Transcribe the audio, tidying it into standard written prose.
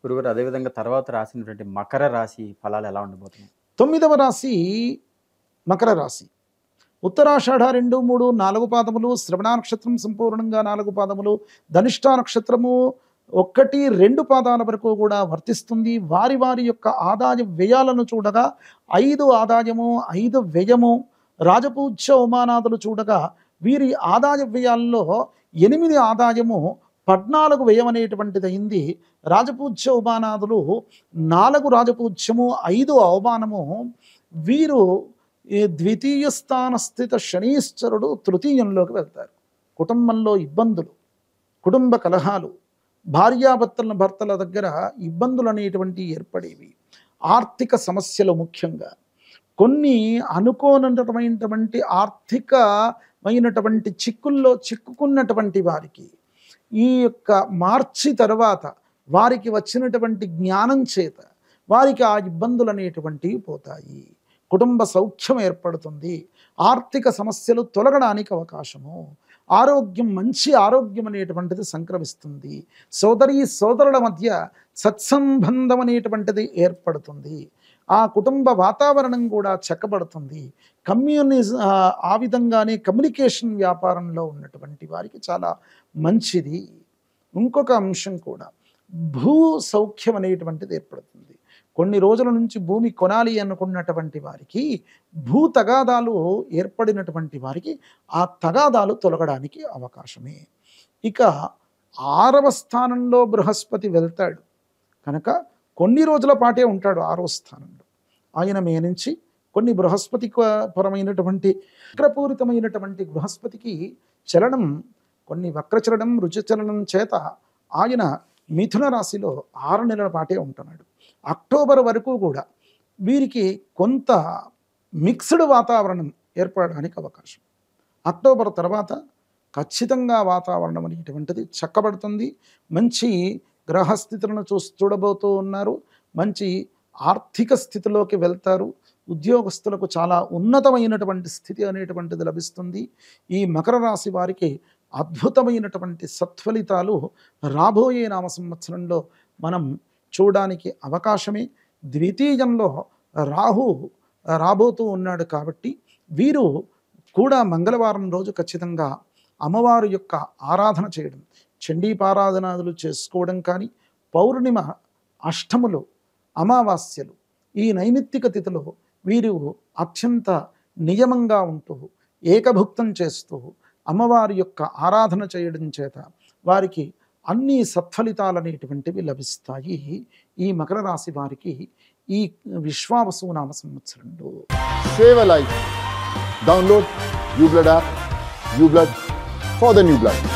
గురుగారు అదేవిధంగా తర్వాత రాసినటువంటి మకర రాశి ఫలాలు ఎలా ఉండబోతున్నాయి? 9వ రాశి మకర రాశి. ఉత్తరాషాఢ 2, 3, 4 పాదములు, శ్రవణ నక్షత్రం సంపూర్ణంగా 4 పాదములు, ధనిష్ట నక్షత్రము 1, 2 పాదాల వరకు కూడా వర్తిస్తుంది. వారి వారి యొక్క ఆదాయ వ్యయాలను చూడగా 5 ఆదాయము, 5 వ్యయము, రాజపూజ్య అవమానాదులు చూడగా వీరి ఆదాయ వ్యయాల్లో 8 ఆదాయము, 14 వ్యయం అనేటువంటిది అయింది. రాజపూజ్య అవమానాదులు 4 రాజపూజ్యము, 5 అవమానము. వీరు ద్వితీయ స్థాన స్థిత శనీశ్వరుడు తృతీయంలోకి వెళ్తారు. కుటుంబంలో ఇబ్బందులు, కుటుంబ కలహాలు, భర్తల దగ్గర ఇబ్బందులు అనేటువంటి ఏర్పడేవి. ఆర్థిక సమస్యలు ముఖ్యంగా కొన్ని అనుకోనటువంటి ఆర్థికమైనటువంటి చిక్కుల్లో చిక్కుకున్నటువంటి వారికి ఈ యొక్క మార్చి తర్వాత వారికి వచ్చినటువంటి జ్ఞానం చేత వారికి ఆ ఇబ్బందులు అనేటువంటివి పోతాయి. కుటుంబ సౌఖ్యం ఏర్పడుతుంది. ఆర్థిక సమస్యలు తొలగడానికి అవకాశము. ఆరోగ్యం, మంచి ఆరోగ్యం అనేటువంటిది సంక్రమిస్తుంది. సోదరుల మధ్య సత్సంబంధం అనేటువంటిది ఏర్పడుతుంది. ఆ కుటుంబ వాతావరణం కూడా చక్కబడుతుంది. ఆ విధంగానే కమ్యూనికేషన్ వ్యాపారంలో ఉన్నటువంటి వారికి చాలా మంచిది. ఇంకొక అంశం కూడా భూ సౌఖ్యం అనేటువంటిది ఏర్పడుతుంది. కొన్ని రోజుల నుంచి భూమి కొనాలి అనుకున్నటువంటి వారికి భూ తగాదాలు ఏర్పడినటువంటి వారికి ఆ తగాదాలు తొలగడానికి అవకాశమే. ఇక 6వ స్థానంలో బృహస్పతి వెళ్తాడు కనుక కొన్ని రోజుల పాటే ఉంటాడు 6వ స్థానంలో. ఆయన మే నుంచి కొన్ని బృహస్పతి పరమైనటువంటి వక్రపూరితమైనటువంటి బృహస్పతికి చలనం, కొన్ని వక్రచలనం, రుచిచలనం చేత ఆయన మిథున రాశిలో 6 నెలల పాటే ఉంటున్నాడు. అక్టోబర్ వరకు కూడా వీరికి కొంత మిక్స్డ్ వాతావరణం ఏర్పడడానికి అవకాశం. అక్టోబర్ తర్వాత ఖచ్చితంగా వాతావరణం అనేటువంటిది చక్కబడుతుంది. మంచి గ్రహస్థితులను చూడబోతూ ఉన్నారు. మంచి ఆర్థిక స్థితిలోకి వెళ్తారు. ఉద్యోగస్తులకు చాలా ఉన్నతమైనటువంటి స్థితి అనేటువంటిది లభిస్తుంది. ఈ మకర రాశి వారికి అద్భుతమైనటువంటి సత్ఫలితాలు రాబోయే నామ సంవత్సరంలో మనం చూడడానికి అవకాశమే. ద్వితీయంలో రాహు రాబోతూ ఉన్నాడు కాబట్టి వీరు కూడా మంగళవారం రోజు ఖచ్చితంగా అమ్మవారు యొక్క ఆరాధన చేయడం, చండీపారాధనాదులు చేసుకోవడం కానీ, పౌర్ణిమ, అష్టములు, అమావాస్యలు ఈ నైమిత్తిక తిథిలో వీరు అత్యంత నియమంగా ఉంటూ ఏకభుక్తం చేస్తూ అమ్మవారి యొక్క ఆరాధన చేయడం చేత వారికి అన్ని సత్ఫలితాలు అనేటువంటివి లభిస్తాయి. ఈ మకర రాశి వారికి ఈ విశ్వావసు నామ సంవత్సరంలో. Save a life. Download uBlood app. uBlood for the new blood.